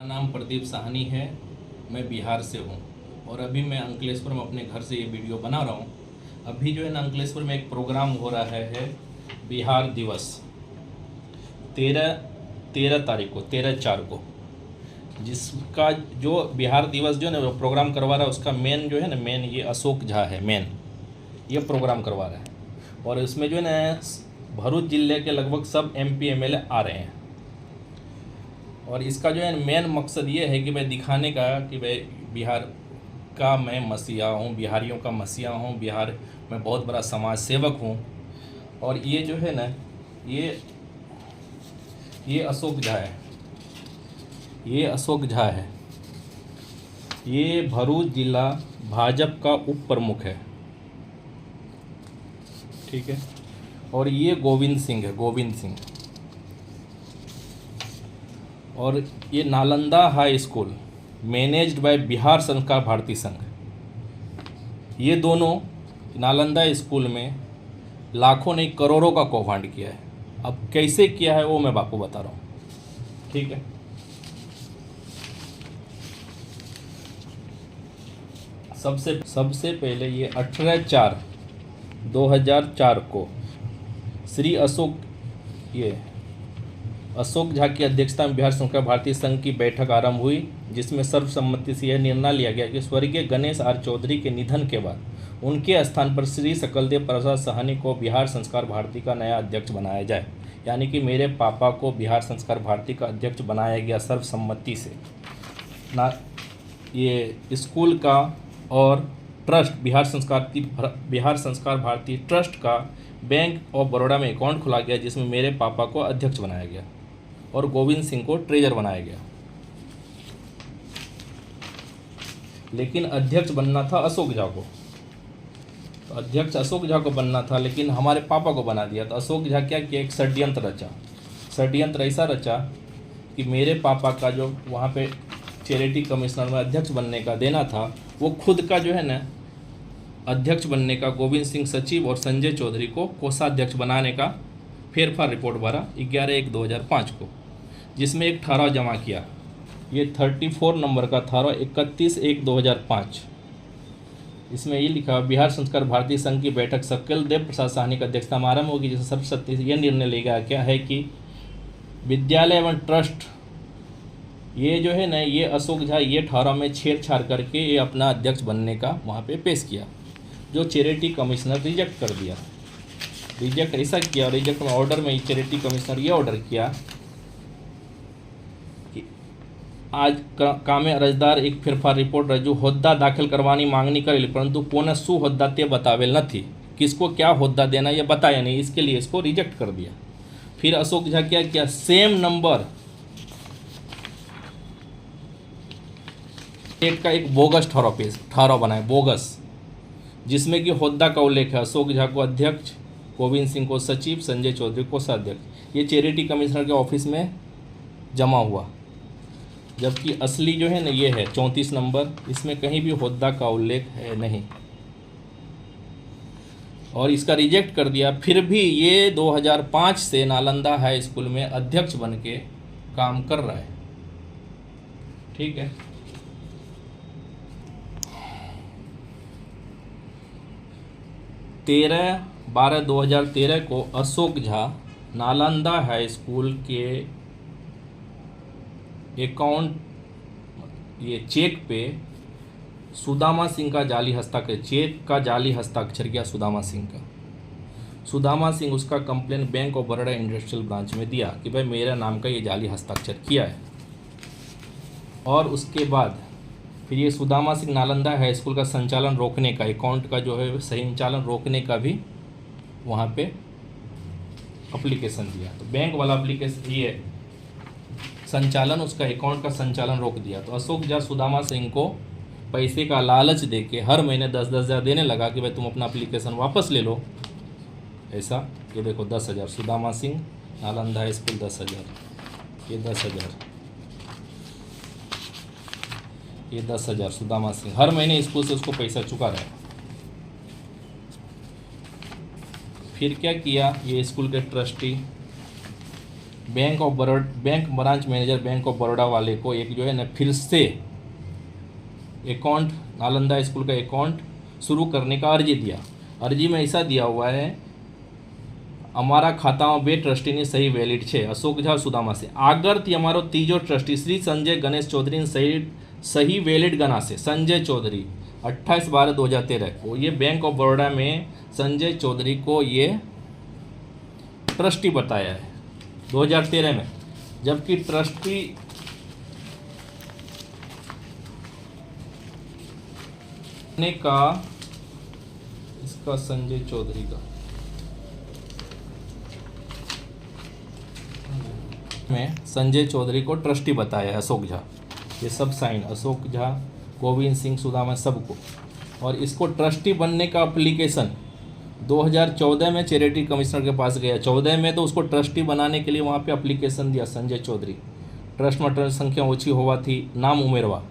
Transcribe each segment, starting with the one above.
मेरा नाम प्रदीप साहनी है। मैं बिहार से हूँ और अभी मैं अंकलेश्वर में अपने घर से ये वीडियो बना रहा हूँ। अभी जो है ना अंकलेश्वर में एक प्रोग्राम हो रहा है बिहार दिवस 13 तारीख को 13/4 को, जिसका जो बिहार दिवस जो है ना वो प्रोग्राम करवा रहा है उसका मेन जो है ना मेन ये अशोक झा है। मेन ये प्रोग्राम करवा रहा है और इसमें जो है ना भरूच जिले के लगभग सब MP MLA आ रहे हैं। और इसका जो है मेन मकसद ये है कि मैं दिखाने का कि भाई बिहार का मैं मसीहा हूँ, बिहारियों का मसीहा हूँ, बिहार में बहुत बड़ा समाज सेवक हूँ। और ये जो है ना ये अशोक झा है, ये अशोक झा है, ये भरूच जिला भाजपा का उप प्रमुख है, ठीक है। और ये गोविंद सिंह है, गोविंद सिंह। और ये Nalanda high school managed by Bihar संस्कार भारती संघ। ये दोनों नालंदा स्कूल में लाखों नहीं करोड़ों का कौभांड किया है। अब कैसे किया है वो मैं आपको बता रहा हूँ, ठीक है। सबसे पहले ये 18/4/2004 को श्री अशोक झा की अध्यक्षता में बिहार संस्कार भारती संघ की बैठक आरंभ हुई, जिसमें सर्वसम्मति से यह निर्णय लिया गया कि स्वर्गीय गणेश R चौधरी के निधन के बाद उनके स्थान पर श्री सकलदेव प्रसाद साहनी को बिहार संस्कार भारती का नया अध्यक्ष बनाया जाए। यानी कि मेरे पापा को बिहार संस्कार भारती का अध्यक्ष बनाया गया सर्वसम्मति से। ना ये स्कूल का और ट्रस्ट बिहार संस्कार भारती ट्रस्ट का बैंक ऑफ बड़ौदा में अकाउंट खुला गया, जिसमें मेरे पापा को अध्यक्ष बनाया गया और गोविंद सिंह को ट्रेजर बनाया गया। लेकिन अध्यक्ष बनना था अशोक झा को, तो अध्यक्ष अशोक झा को बनना था, लेकिन हमारे पापा को बना दिया। तो अशोक झा क्या किया, एक षड्यंत्र ऐसा रचा कि मेरे पापा का जो वहाँ पे चैरिटी कमिश्नर में अध्यक्ष बनने का देना था, वो खुद का जो है ना अध्यक्ष बनने का गोविंद सिंह सचिव और संजय चौधरी को कोषाध्यक्ष बनाने का फेरफार रिपोर्ट भरा 11/1/2005 को, जिसमें एक ठहराव जमा किया। ये 34 नंबर का ठहराव 31/1/2005। इसमें ये लिखा, बिहार संस्कार भारती संघ की बैठक सकलदेव प्रसाद साहनी की अध्यक्षता में आरंभ होगी, जिसमें सर्वसम्मति से यह निर्णय लिया गया है कि विद्यालय एवं ट्रस्ट ये जो है ना ये अशोक झा ये ठहराव में छेड़छाड़ करके ये अपना अध्यक्ष बनने का वहाँ पे पेश किया, जो चैरिटी कमिश्नर रिजेक्ट कर दिया। रिजेक्ट ऐसा किया, रिजेक्ट में ऑर्डर में चैरिटी कमिश्नर ये ऑर्डर किया कि आज कामे अरजदार एक फेरफार रिपोर्ट रजू होद्दा दाखिल करवानी मांगनी करेली, परंतु पुनः सु होद्दा ते बतावेल न थी, किसको क्या होद्दा देना ये बताया नहीं, इसके लिए इसको रिजेक्ट कर दिया। फिर अशोक झा क्या किया, सेम नंबर एक का एक बोगस ठहराव बनाए, बोगस, जिसमें कि होद्दा का उल्लेख है अशोक झा को अध्यक्ष, गोविंद सिंह को सचिव, संजय चौधरी को कोषाध्यक्ष। ये चैरिटी कमिश्नर के ऑफिस में जमा हुआ, जबकि असली जो है ना ये है 34 नंबर, इसमें कहीं भी होद्दा का उल्लेख है नहीं और इसका रिजेक्ट कर दिया। फिर भी ये 2005 से नालंदा हाई स्कूल में अध्यक्ष बन के काम कर रहा है, ठीक है। 13/12/2013 को अशोक झा नालंदा हाई स्कूल के अकाउंट ये चेक पे सुदामा सिंह का जाली हस्ताक्षर, चेक का जाली हस्ताक्षर किया सुदामा सिंह का। सुदामा सिंह उसका complain bank of Baroda industrial branch में दिया कि भाई मेरा नाम का ये जाली हस्ताक्षर किया है। और उसके बाद फिर ये सुदामा सिंह नालंदा हाई स्कूल का संचालन रोकने का, अकाउंट का जो है संचालन रोकने का भी वहाँ पे एप्लीकेशन दिया। तो बैंक वाला एप्लीकेशन ये संचालन, उसका अकाउंट का संचालन रोक दिया। तो अशोक झा सुदामा सिंह को पैसे का लालच देके हर महीने 10-10 हज़ार देने लगा कि भाई तुम अपना एप्लीकेशन वापस ले लो। ऐसा ये देखो 10,000 सुदामा सिंह नालंदा हाई स्कूल 10,000, ये 10,000, ये 10,000 सुदामा सिंह हर महीने स्कूल से उसको पैसा चुका रहा है। फिर क्या किया, ये स्कूल के trustee bank branch manager bank of Baroda वाले को एक जो है ना फिर से अकाउंट, नालंदा स्कूल का अकाउंट शुरू करने का अर्जी दिया। अर्जी में ऐसा दिया हुआ है, અમારા ખાતામાં 2 ટ્રસ્ટીની સહી વેલિડ છે, અશોક ઝા સુદામા છે। આગળથી અમારો ત્રીજો ટ્રસ્ટી શ્રી સંજય ગણેશ ચૌધરીની સही वेलिड गणासे। संजय चौधरी 28/12/2013 को ये बैंक ऑफ बड़ौदा में संजय चौधरी को ये ट्रस्टी बताया है 2013 में, जबकि ट्रस्टी ने का इसका संजय चौधरी का में संजय चौधरी को ट्रस्टी बताया है अशोक झा। ये सब साइन अशोक झा, गोविंद सिंह सुदामा सबको। और इसको ट्रस्टी बनने का एप्लीकेशन 2014 में चैरिटी कमिश्नर के पास गया। 14 में तो उसको ट्रस्टी बनाने के लिए वहाँ पे एप्लीकेशन दिया संजय चौधरी। ट्रस्ट में ट्रस्ट संख्या ओછી હોવાથી नाम उमेरवा।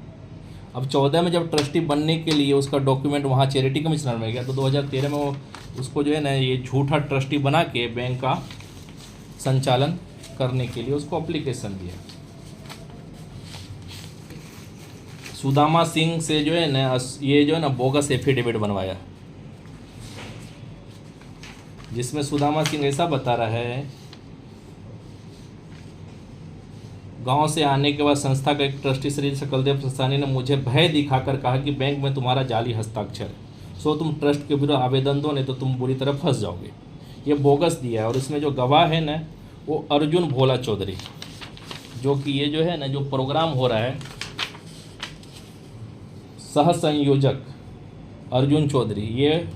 अब 14 में जब ट्रस्टी बनने के लिए उसका डॉक्यूमेंट वहाँ चैरिटी कमिश्नर में गया तो 2013 में वो उसको जो है ना ये झूठा ट्रस्टी बना के बैंक का संचालन करने के लिए उसको एप्लीकेशन दिया। सुदामा सिंह से जो है ना ये जो है ना बोगस एफिडेविट बनवाया, जिसमें सुदामा सिंह ऐसा बता रहा है, गांव से आने के बाद संस्था का एक ट्रस्टी श्री सकलदेव प्रसानी ने मुझे भय दिखाकर कहा कि बैंक में तुम्हारा जाली हस्ताक्षर है, सो तुम ट्रस्ट के विरुद्ध आवेदन दो, नहीं तो तुम बुरी तरह फंस जाओगे। ये बोगस दिया है। और इसमें जो गवाह है ना वो अर्जुन भोला चौधरी, जो कि ये जो है ना जो प्रोग्राम हो रहा है, सह संयोजक अर्जुन चौधरी, ये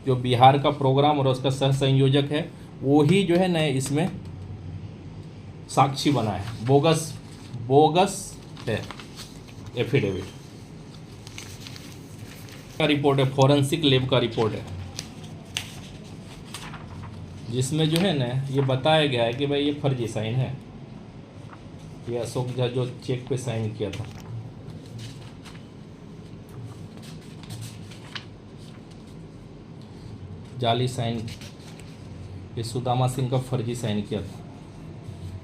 जो बिहार का प्रोग्राम और उसका सह संयोजक है, वो ही जो है ना इसमें साक्षी बना है। बोगस है एफिडेविट का रिपोर्ट है, फॉरेंसिक लैब का रिपोर्ट है, जिसमें जो है ना ये बताया गया है कि भाई ये फर्जी साइन है। ये अशोक झा जो चेक पे साइन किया था, जाली साइन, ये सुदामा सिंह का फर्जी साइन किया था।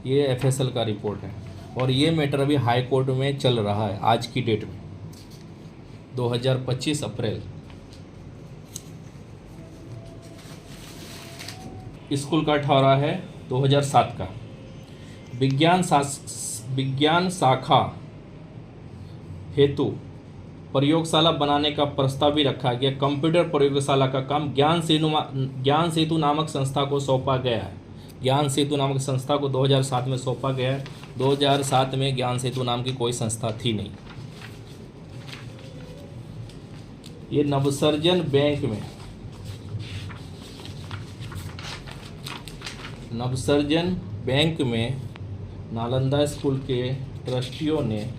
ये एफएसएल का रिपोर्ट है। और ये मैटर अभी हाई कोर्ट में चल रहा है आज की डेट में, 2025 अप्रैल। स्कूल का ठहरा है 2007 का। विज्ञान शाखा हेतु प्रयोगशाला बनाने का प्रस्ताव भी रखा गया। कंप्यूटर प्रयोगशाला का काम ज्ञान सेतु नामक संस्था को सौंपा गया है। ज्ञान सेतु नामक संस्था को 2007 में सौंपा गया है। 2007 में ज्ञान सेतु नाम की कोई संस्था थी नहीं। ये नवसर्जन बैंक में नालंदा स्कूल के ट्रस्टियों ने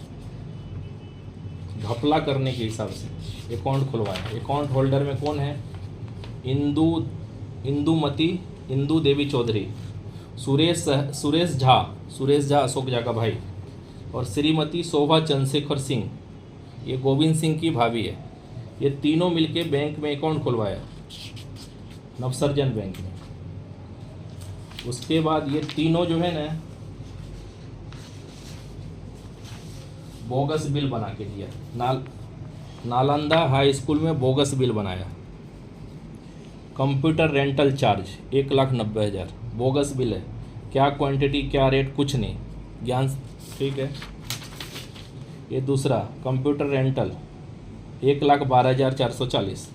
घपला करने के हिसाब से अकाउंट खुलवाया। अकाउंट होल्डर में कौन है? इंदू देवी चौधरी, सुरेश झा अशोक झा का भाई, और श्रीमती शोभा चंद्रशेखर सिंह, ये गोविंद सिंह की भाभी है। ये तीनों मिलके बैंक में अकाउंट खुलवाया, नवसर्जन बैंक में। उसके बाद ये तीनों जो है ना बोगस बिल बना के दिया। नालंदा हाई स्कूल में बोगस बिल बनाया। Computer rental charge 1,90,000 bogus bill है। क्या क्वांटिटी क्या रेट कुछ नहीं, ज्ञान ठीक है। ये दूसरा कंप्यूटर रेंटल 1,12,440।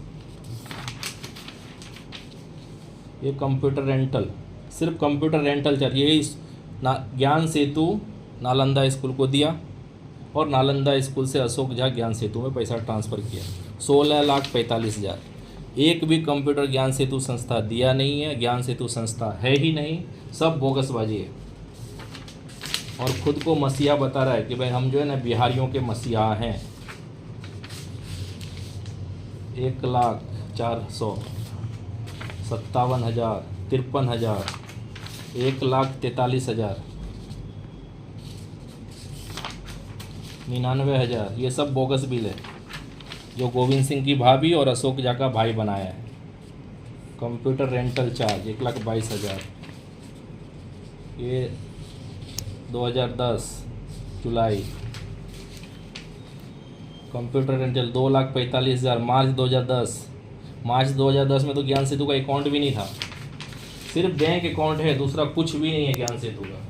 ये कंप्यूटर रेंटल, सिर्फ कंप्यूटर रेंटल चार्ज, यही ज्ञान सेतु नालंदा स्कूल को दिया और नालंदा स्कूल से अशोक झा ज्ञान सेतु में पैसा ट्रांसफ़र किया। 16,45,000। एक भी कंप्यूटर ज्ञान सेतु संस्था दिया नहीं है, ज्ञान सेतु संस्था है ही नहीं, सब बोगसबाजी है। और खुद को मसीहा बता रहा है कि भाई हम जो है ना बिहारियों के मसीहा हैं। 1,04,57,000, 53,000, 1,43,000, 99,000, ये सब बोगस बिल है जो गोविंद सिंह की भाभी और अशोक झा का भाई बनाया है। कंप्यूटर रेंटल चार्ज 1,22,000, ये 2010 जुलाई। कंप्यूटर रेंटल 2,45,000 मार्च 2010। मार्च 2010 में तो ज्ञान सेतु का अकाउंट भी नहीं था, सिर्फ बैंक अकाउंट है, दूसरा कुछ भी नहीं है ज्ञान सेतु का।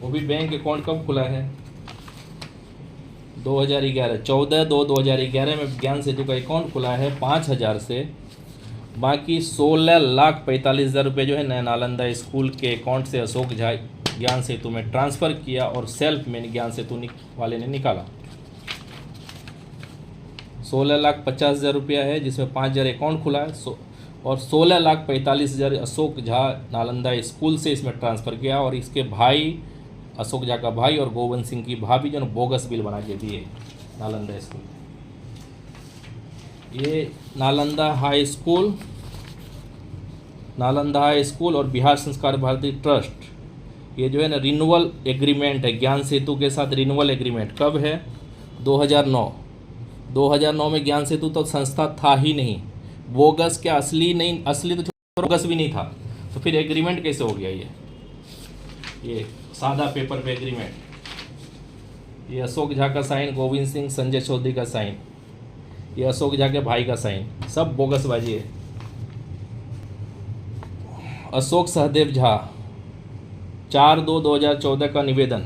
वो भी बैंक अकाउंट कब खुला है? 2011, 14/2/2011 में ज्ञान सेतु का अकाउंट खुला है 5,000 से। बाकी 16,45,000 रुपये जो है नया नालंदा स्कूल के अकाउंट से अशोक झा ज्ञान सेतु में ट्रांसफ़र किया और सेल्फ में ज्ञान सेतु वाले ने निकाला। 16,50,000 रुपया है, जिसमें 5,000 अकाउंट खुला है और 16,45,000 अशोक झा नालंदा स्कूल से इसमें ट्रांसफ़र किया। और इसके भाई, अशोक झा का भाई और गोविंद सिंह की भाभी जो बोगस बिल बना के दिए नालंदा स्कूल। ये नालंदा हाई स्कूल और बिहार संस्कार भारती ट्रस्ट, ये जो है ना रिन्यूअल एग्रीमेंट है ज्ञान सेतु के साथ। रिन्यूअल एग्रीमेंट कब है? 2009 में ज्ञान सेतु तो संस्था था ही नहीं, बोगस क्या असली नहीं, असली तो बोगस भी नहीं था, तो फिर एग्रीमेंट कैसे हो गया? ये सादा पेपर पे एग्रीमेंट। ये अशोक झा का साइन, गोविंद सिंह संजय चौधरी का साइन, ये अशोक झा के भाई का साइन, सब बोगसबाजी है। अशोक सहदेव झा 4/2/2014 का निवेदन।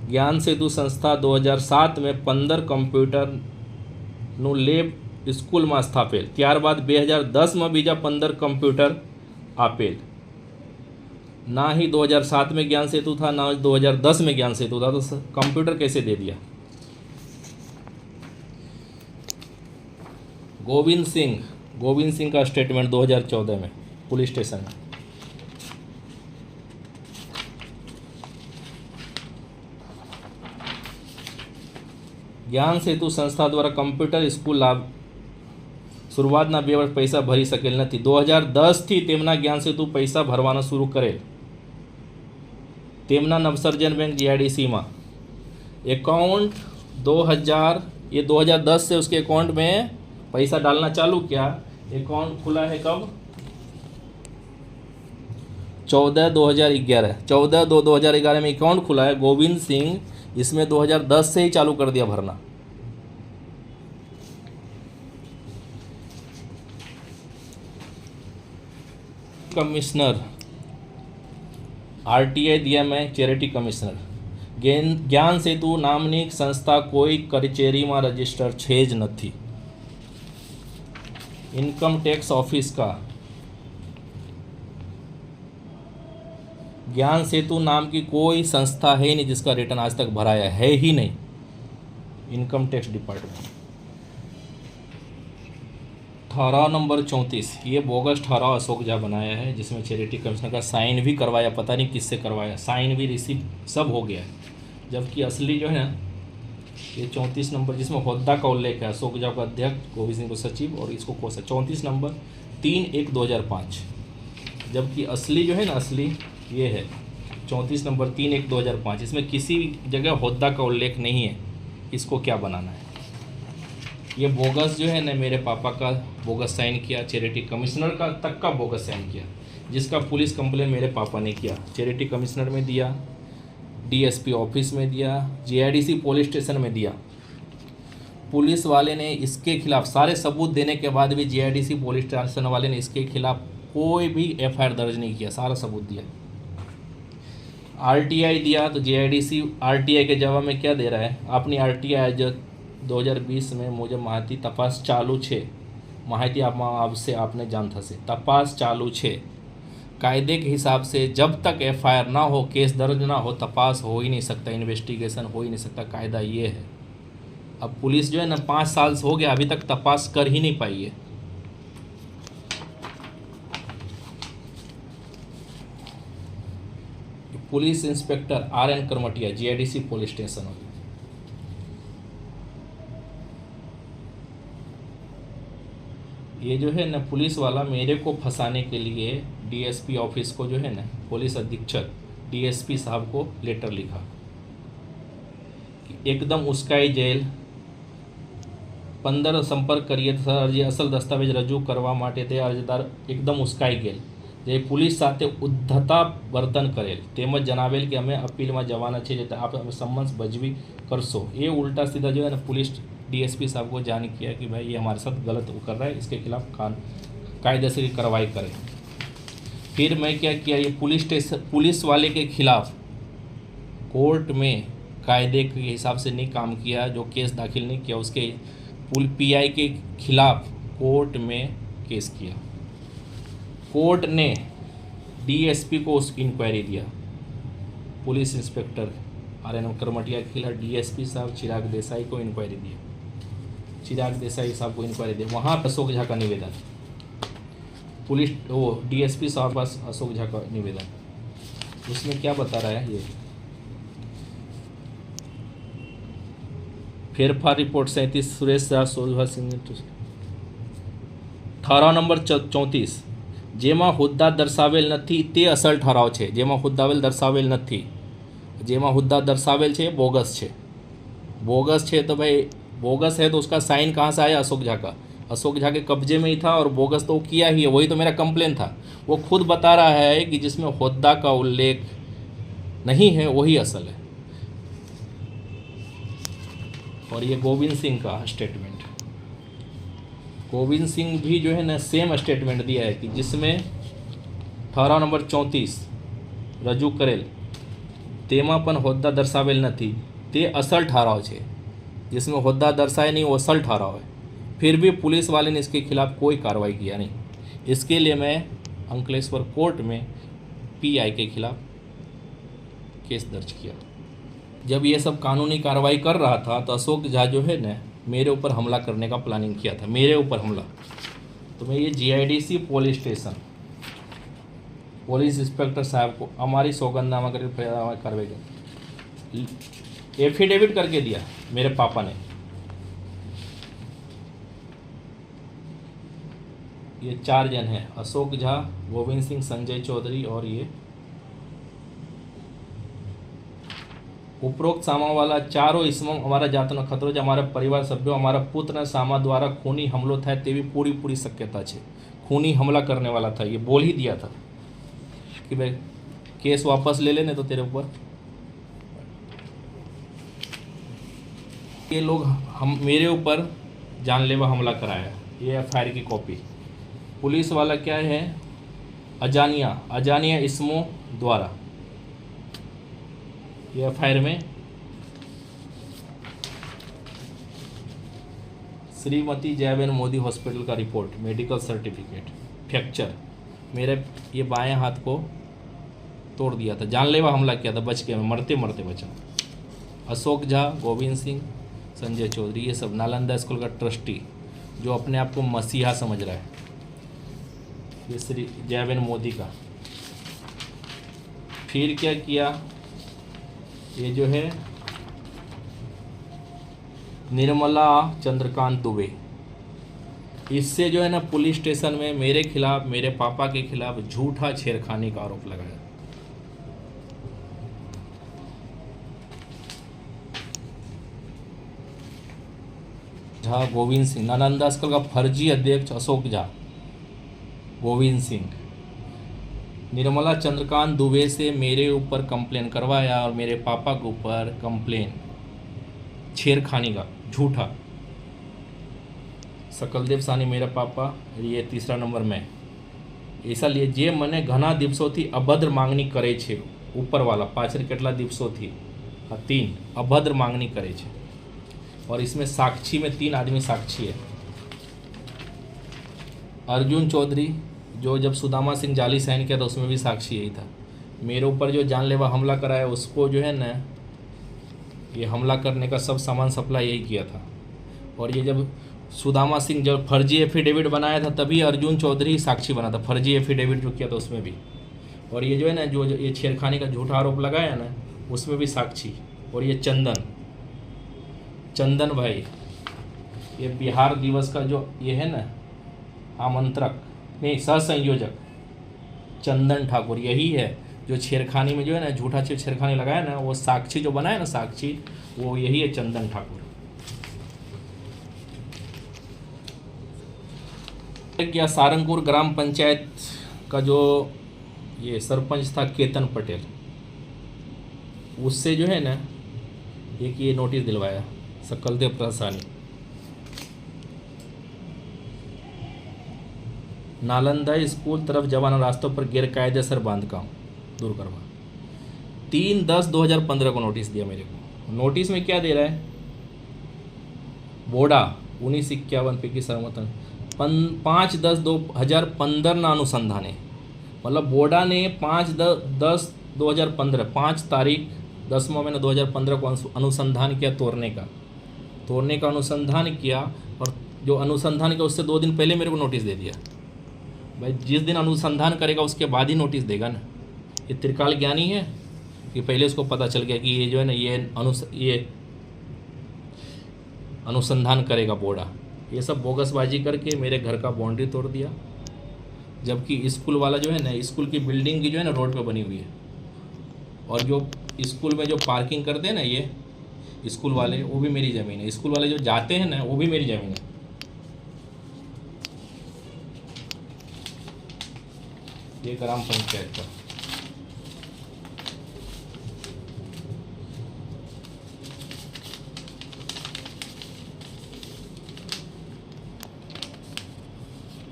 ज्ञान सेतु संस्था 2007 में 15 कंप्यूटर નું લેબ સ્કૂલમાં સ્થાપેલ, ત્યારબાદ 2010 में બીજા 15 कंप्यूटर आपेल। ना ही 2007 में ज्ञान सेतु था, ना 2010 में ज्ञान सेतु था, तो कंप्यूटर कैसे दे दिया? गोविंद सिंह का स्टेटमेंट 2014 में पुलिस स्टेशन में। જ્ઞાન સેતુ સંસ્થા દ્વારા કમ્પ્યુટર સ્કૂલ લાભ શરૂઆતના 2 વર્ષ પૈસા ભરી શકેલ નથી। 2010થી તેમના જ્ઞાન સેતુ પૈસા ભરવાના શરૂ કરેલ। તેમના નવસર્જન બેંક GIDC માં अकाउंट 2000, ये 2010 से उसके अकाउंट में पैसा डालना चालू किया। अकाउंट खुला है कब? 14/2/2011 में अकाउंट खुला है गोविंद सिंह, इसमें 2010 से ही चालू कर दिया भरना। कमिश्नर RTI दिया मैं चैरिटी कमिश्नर। ज्ञान सेतु नामनी संस्था कोई कचेरी में रजिस्टर छे ज नहीं। इनकम टैक्स ऑफिस का ज्ञान सेतु नाम की कोई संस्था है नहीं जिसका रिटर्न आज तक भराया है ही नहीं। Income tax department. ठहराव नंबर 34, ये बोगस ठहराव अशोक झा बनाया है, जिसमें चैरिटी कमिश्नर का साइन भी करवाया, पता नहीं किससे करवाया, साइन भी रिसीव सब हो गया है। जबकि असली जो है ना ये 34 नंबर, जिसमें होद्दा का उल्लेख है, अशोक झा को अध्यक्ष, गोविंद सिंह को सचिव और इसको कोषा। 34 नंबर 3/1/2005। जबकि असली जो है ना, असली ये है 34 नंबर 3/1/2005। इसमें किसी जगह होद्दा का उल्लेख नहीं है, इसको क्या बनाना है? ये बोगस जो है ना, मेरे पापा का बोगस साइन किया, चैरिटी कमिश्नर का तक का बोगस साइन किया, जिसका पुलिस कंप्लेन मेरे पापा ने किया, चैरिटी कमिश्नर में दिया, DSP ऑफिस में दिया, GIDC पुलिस स्टेशन में दिया। पुलिस वाले ने इसके खिलाफ सारे सबूत देने के बाद भी GIDC पुलिस स्टेशन वाले ने इसके खिलाफ कोई भी FIR दर्ज नहीं किया, सारा सबूत दिया। RTI दिया तो GIDC RTI के जवाब में क्या दे रहा है? अपनी RTI जो 2020 में मुझे माहिती तपास चालू छे, माहिती आपसे आपने जान था से तपास चालू छे। कायदे के हिसाब से जब तक FIR ना हो, केस दर्ज ना हो, तपास हो ही नहीं सकता, इन्वेस्टिगेशन हो ही नहीं सकता। कायदा ये है। अब पुलिस जो है ना 5 साल से हो गया, अभी तक तपास कर ही नहीं पाई है। Police inspector RN करमटिया, GIDC police station. ये जो है ना पुलिस वाला मेरे को फंसाने के लिए DSP ऑफिस को जो है ना, पुलिस अधीक्षक DSP साहब को लेटर लिखा कि एकदम उस्काई जेल 15 संपर्क करिए सर, अरजी असल दस्तावेज रजू करवा माटे ते अरजदार एकदम उस्काई गेल। જે પોલીસ સાથે ઉદ્ધતા વર્તન કરેલ તેમજ જણાવેલ કે અમે અપીલમાં જવાના છે જે आप सम्मन भजवी करशो, ये उल्टा सीधा जो है ना पुलिस डीएसपी साहब को जान किया कि भाई ये हमारे साथ गलत वो कर रहा है, इसके खिलाफ कायदे से कार्रवाई करें। फिर मैं क्या किया, ये पुलिस वाले के खिलाफ कोर्ट में कायदे के हिसाब से नहीं काम किया, जो केस दाखिल नहीं किया, उसके पीआई के खिलाफ कोर्ट में केस किया। कोर्ट ने डीएसपी को उस इंक्वायरी दिया, पुलिस इंस्पेक्टर RN करमटिया के खिलाफ डीएसपी साहब चिराग देसाई को इंक्वायरी दी, चिराग देसाई साहब को इंक्वायरी दी। वहाँ अशोक झा का निवेदन, पुलिस वो डीएसपी साहब पास अशोक झा का निवेदन, उसमें क्या बता रहा है ये फेरफार रिपोर्ट 37 सुरेश शाह सोलभा सिंह ઠરાવ નંબર 34 જેમાં હોદ્દા દર્શાવેલ નથી તે અસલ ઠરાવ છે, જેમાં હોદ્દા દર્શાવેલ નથી, જેમાં હોદ્દા દર્શાવેલ છે બોગસ છે। बोगस है तो भाई बोगस है तो उसका साइन कहाँ से आया, अशोक झा का, अशोक झा के कब्जे में ही था और बोगस तो किया ही है, वही तो मेरा कंप्लेन था। वो खुद बता रहा है कि जिसमें होद्दा का उल्लेख नहीं है वही असल है। और ये गोविंद सिंह का स्टेटमेंट, गोविंद सिंह भी जो है ना सेम स्टेटमेंट दिया है कि जिसमें ઠરાવ નંબર 34 રજૂ કરેલ તેમાં પણ હોદ્દા દર્શાવેલ નથી, તે અસલ ઠરાવ છે, जिसमें होद्दा दर्शाए नहीं वो असल ठहराव है। फिर भी पुलिस वाले ने इसके खिलाफ कोई कार्रवाई किया नहीं। इसके लिए मैं अंकलेश्वर कोर्ट में पीआई के खिलाफ केस दर्ज किया। जब ये सब कानूनी कार्रवाई कर रहा था तो अशोक झा जो है ना मेरे ऊपर हमला करने का प्लानिंग किया था, मेरे ऊपर हमला। तो मैं ये GIDC police station police inspector साहब को हमारी सौगंधनामा करके कार्रवाई कर एफिडेविट करके दिया मेरे पापा ने। ये 4 जन हैं, अशोक झा, गोविंद सिंह, संजय चौधरी और ये उपरोक्त सामा वाला चारों इसमें हमारा जातनो खतरो છે, हमारा परिवार सभ्यों, हमारा पुत्र सामा द्वारा खूनी हमलो था तेवी पूरी शक्यता है। खूनी हमला करने वाला था, ये बोल ही दिया था कि भाई केस वापस ले लेने तो तेरे ऊपर। ये लोग हम मेरे ऊपर जानलेवा हमला कराया, ये FIR की कॉपी। पुलिस वाला क्या है, अजानिया इसमो द्वारा ये FIR में श्रीमती जयाबेन मोदी हॉस्पिटल का रिपोर्ट, मेडिकल सर्टिफिकेट, फ्रैक्चर, मेरे ये बाएं हाथ को तोड़ दिया था, जानलेवा हमला किया था, बच गया मैं, मरते मरते बचा। अशोक झा, गोविंद सिंह, संजय चौधरी, ये सब नालंदा स्कूल का ट्रस्टी जो अपने आप को मसीहा समझ रहा है, ये श्री जयाबेन मोदी का। फिर क्या किया, ये जो है निर्मला चंद्रकांत दुबे, इससे जो है ना पुलिस स्टेशन में मेरे खिलाफ, मेरे पापा के खिलाफ झूठा छेड़खानी का आरोप लगाया। झा गोविंद सिंह, नालंदा स्कूल का फर्जी अध्यक्ष अशोक झा, गोविंद सिंह, निर्मला चंद्रकांत दुबे से मेरे ऊपर कंप्लेन करवाया और मेरे पापा के ऊपर कंप्लेन छेड़खानी का झूठा। सकलदेव सानी मेरा पापा, ये 3रा नंबर में ऐसा लिए जे मने घना दिवसोथी अभद्र मांगनी करे छे, ऊपर वाला पाछળ કેટલા દિવસોથી આ 3 अभद्र मांगनी करे छे। और इसमें साक्षी में 3 आदमी साक्षी है। अर्जुन चौधरी जो जब सुदामा सिंह जाली साइन किया था उसमें भी साक्षी यही था। मेरे ऊपर जो जानलेवा हमला कराया उसको जो है ना ये हमला करने का सब सामान सप्लाई यही किया था। और ये जब सुदामा सिंह जब फर्जी एफिडेविट बनाया था तभी अर्जुन चौधरी साक्षी बना था, फर्जी एफिडेविट जो किया था उसमें भी। और ये जो है ना जो ये छेड़खानी का झूठा आरोप लगाया ना उसमें भी साक्षी। और ये चंदन भाई, ये बिहार दिवस का जो ये है ना आमंत्रक नहीं सह संयोजक चंदन ठाकुर, यही है जो छेड़खानी में जो है ना झूठा छेड़खानी लगाया ना, वो साक्षी जो बनाया ना साक्षी, वो यही है चंदन ठाकुर। क्या सारंगपुर ग्राम पंचायत का जो ये सरपंच था केतन पटेल, उससे जो है ना एक ये नोटिस दिलवाया, सकलदेव प्रसानी। नालंदा स्कूल तरफ जवाना रास्तों पर गैरकायदेसर बांधकाम दूर करवा। 3/10/2015 को नोटिस दिया मेरे को। नोटिस में क्या दे रहा है, बोडा 1951 पे की सहमत 5/10/2015 ना अनुसंधान है, मतलब बोडा ने 5/10/2015 5 तारीख 10वां महीना 2015 को अनुसंधान किया, तोड़ने का अनुसंधान किया, और जो अनुसंधान किया उससे 2 दिन पहले मेरे को नोटिस दे दिया। भाई जिस दिन अनुसंधान करेगा उसके बाद ही नोटिस देगा ना। ये त्रिकाल ज्ञानी है कि पहले उसको पता चल गया कि ये जो है ना ये अनुसंधान करेगा बोर्डा। ये सब बोगसबाजी करके मेरे घर का बाउंड्री तोड़ दिया, जबकि स्कूल वाला जो है ना, स्कूल की बिल्डिंग की जो है ना रोड पे बनी हुई है, और जो स्कूल में जो पार्किंग करते हैं ना ये स्कूल वाले, वो भी मेरी ज़मीन है। स्कूल वाले जो जाते हैं ना वो भी मेरी ज़मीन है। ये ग्राम पंचायत का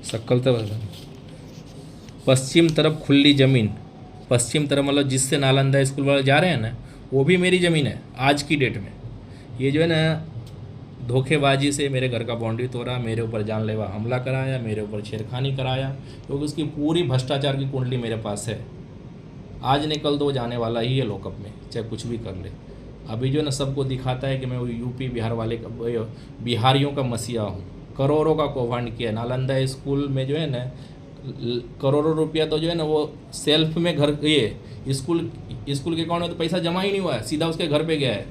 शक्ल तो पश्चिम तरफ खुली ज़मीन, पश्चिम तरफ मतलब जिससे नालंदा स्कूल वाले जा रहे हैं ना वो भी मेरी ज़मीन है आज की डेट में। ये जो है ना धोखेबाजी से मेरे घर का बाउंड्री तोड़ा, मेरे ऊपर जानलेवा हमला कराया, मेरे ऊपर छेड़खानी कराया, क्योंकि उसकी पूरी भ्रष्टाचार की कुंडली मेरे पास है। आज निकल दो जाने वाला ही है लॉकअप में, चाहे कुछ भी कर ले। अभी जो है ना सबको दिखाता है कि मैं यूपी बिहार वाले बिहारियों का मसीहा हूँ। करोड़ों का कौभांड किया नालंदा स्कूल में, जो है ना करोड़ों रुपया तो जो है ना वो सेल्फ में घर ये स्कूल के अकाउंट में तो पैसा जमा ही नहीं हुआ है, सीधा उसके घर पे गया है।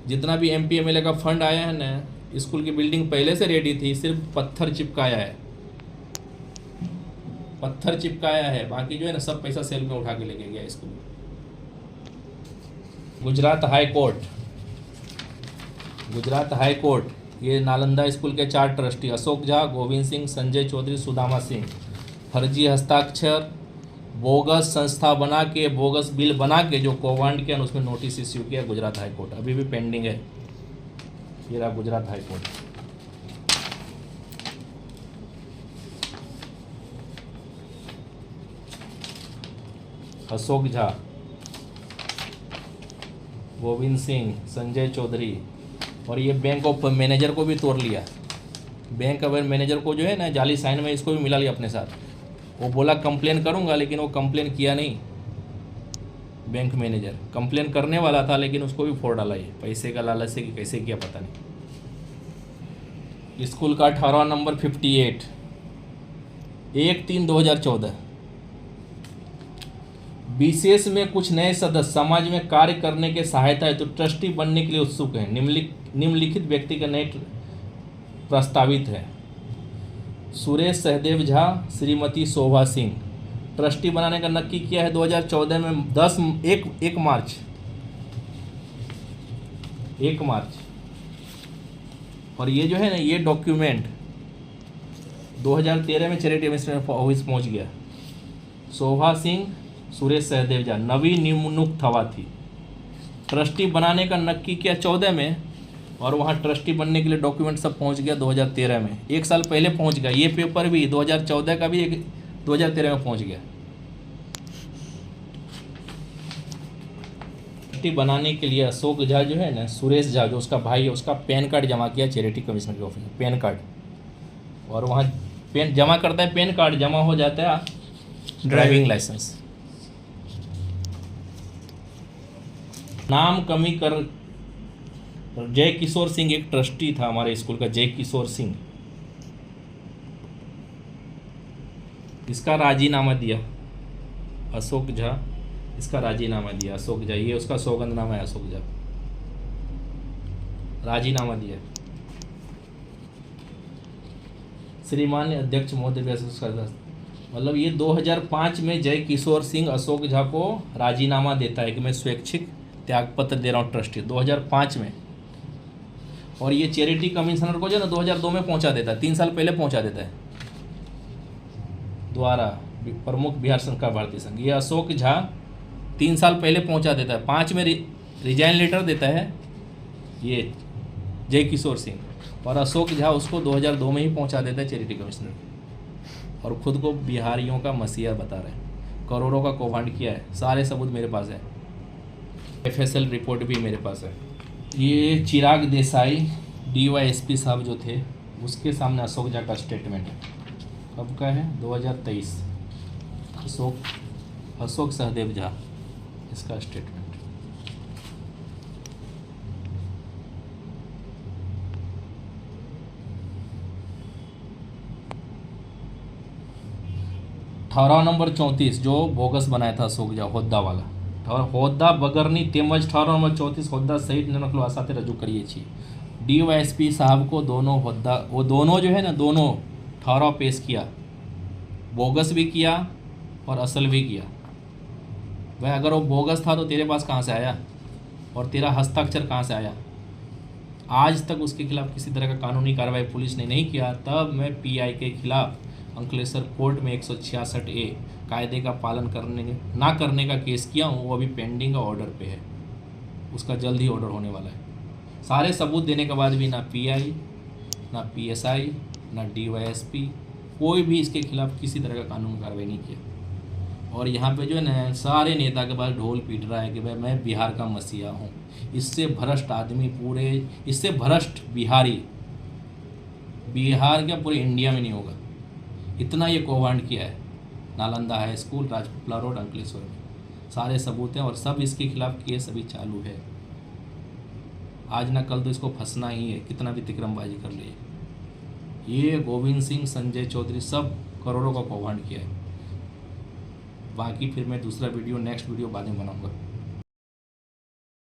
जितना भी MP MLA का फंड आया है ना, स्कूल की बिल्डिंग पहले से रेडी थी, सिर्फ पत्थर चिपकाया है, बाकी जो है ना सब पैसा सेल में उठा के लेके गया स्कूल। गुजरात हाई कोर्ट ये नालंदा स्कूल के 4 ट्रस्टी अशोक झा, गोविंद सिंह, संजय चौधरी, सुदामा सिंह, फर्जी हस्ताक्षर, बोगस संस्था बना के, बोगस बिल बना के जो कौभांड किया उसमें नोटिस इश्यू किया गुजरात हाई कोर्ट, अभी भी पेंडिंग है। ये रहा गुजरात हाई कोर्ट। अशोक झा, गोविंद सिंह, संजय चौधरी, और ये बैंक ऑफ मैनेजर को भी तोड़ लिया। बैंक ऑफ मैनेजर को जो है ना जाली साइन में इसको भी मिला लिया अपने साथ। वो बोला कंप्लेन करूंगा, लेकिन वो कंप्लेन किया नहीं। बैंक मैनेजर कंप्लेन करने वाला था, लेकिन उसको भी फोड़ डाला ये पैसे का लालच से, कि कैसे किया पता नहीं। स्कूल का 18 नंबर 58 1/3/2014। विशेष में कुछ नए सदस्य समाज में कार्य करने के सहायता है तो ट्रस्टी बनने के लिए उत्सुक हैं। निम्नलिखित व्यक्ति का नए प्रस्तावित है। सुरेश सहदेव झा, श्रीमती शोभा सिंह। ट्रस्टी बनाने का नक्की किया है 2014 में 1 मार्च। और ये जो है ना ये डॉक्यूमेंट 2013 में चैरिटी एडमिनिस्ट्रेशन ऑफिस पहुंच गया। शोभा सिंह, सुरेश सहदेव झा नवी नियुक्त हवा थी। ट्रस्टी बनाने का नक्की किया 14 में, और वहाँ ट्रस्टी बनने के लिए डॉक्यूमेंट सब पहुँच गया 2013 में। 1 साल पहले पहुँच गया। ये पेपर भी 2014 का भी 2013 में पहुँच गया। ट्रस्टी बनाने के लिए अशोक झा जो है ना, सुरेश झा जो उसका भाई है, उसका पैन कार्ड जमा किया चैरिटी कमिश्नर के ऑफिस में, पैन कार्ड। और वहाँ पैन जमा करता है, पैन कार्ड जमा हो जाता है ड्राइविंग लाइसेंस। नाम कमी कर जय किशोर सिंह एक ट्रस्टी था हमारे स्कूल का, जय किशोर सिंह। इसका राजीनामा दिया अशोक झा, इसका राजीनामा दिया अशोक झा। ये उसका सौगंधनामा है, अशोक झा राजीनामा दिया। श्रीमान्य अध्यक्ष महोदय, मतलब ये 2005 में जय किशोर सिंह अशोक झा को राजीनामा देता है कि मैं स्वैच्छिक त्यागपत्र दे रहा हूँ ट्रस्टी, 2005 में। और ये चैरिटी कमिश्नर को जो है ना 2002 में पहुंचा देता है, 3 साल पहले पहुंचा देता है। द्वारा प्रमुख बिहार संघ का भारतीय संघ, ये अशोक झा 3 साल पहले पहुंचा देता है, 5 में रिजाइन लेटर देता है ये जय किशोर सिंह, और अशोक झा उसको 2002 में ही पहुंचा देता है चैरिटी कमिश्नर, और खुद को बिहारियों का मसीहा बता रहे हैं, करोड़ों का कौभांड किया है। सारे सबूत मेरे पास है, FSL रिपोर्ट भी मेरे पास है। ये चिराग देसाई DYSP साहब जो थे, उसके सामने अशोक झा का स्टेटमेंट है, कब का है, 2023। अशोक सहदेव झा, इसका स्टेटमेंट। ठहराव नंबर 34 जो बोगस बनाया था अशोक झा, होद्दा वाला होद्दा बगरनी તેમજ ઠરાવ નંબર 34 હોદ્દા સહિત નકલો આ સાથે રજૂ કરીએ છીએ। DYSP साहब को दोनों होद्दा, वो दोनों जो है ना, दोनों ठहराव पेश किया, बोगस भी किया और असल भी किया। भाई अगर वो बोगस था तो तेरे पास कहाँ से आया, और तेरा हस्ताक्षर कहाँ से आया? आज तक उसके खिलाफ किसी तरह का कानूनी कार्रवाई पुलिस ने नहीं किया। तब मैं PI के खिलाफ अंकलेश्वर कोर्ट में 166A कायदे का पालन ना करने का केस किया हूँ, वो अभी पेंडिंग का ऑर्डर पे है, उसका जल्द ही ऑर्डर होने वाला है। सारे सबूत देने के बाद भी ना PI, ना PSI, ना DYSP, कोई भी इसके खिलाफ किसी तरह का कानूनी कार्रवाई नहीं किया। और यहाँ पे जो है ना, सारे नेता के पास ढोल पीट रहा है कि भाई मैं बिहार का मसीहा हूँ। इससे भ्रष्ट आदमी पूरे, इससे भ्रष्ट बिहार क्या पूरे इंडिया में नहीं होगा, इतना ये कौभांड किया है। Nalanda high school, Rajpipla road, Ankleshwar में सारे सबूत हैं, और सब इसके खिलाफ केस अभी चालू है। आज ना कल तो इसको फंसना ही है, कितना भी तिकरमबाजी कर लिए। ये गोविंद सिंह, संजय चौधरी, सब करोड़ों का कौभांड किया है। बाकी फिर मैं दूसरा वीडियो, नेक्स्ट वीडियो बाद में बनाऊंगा।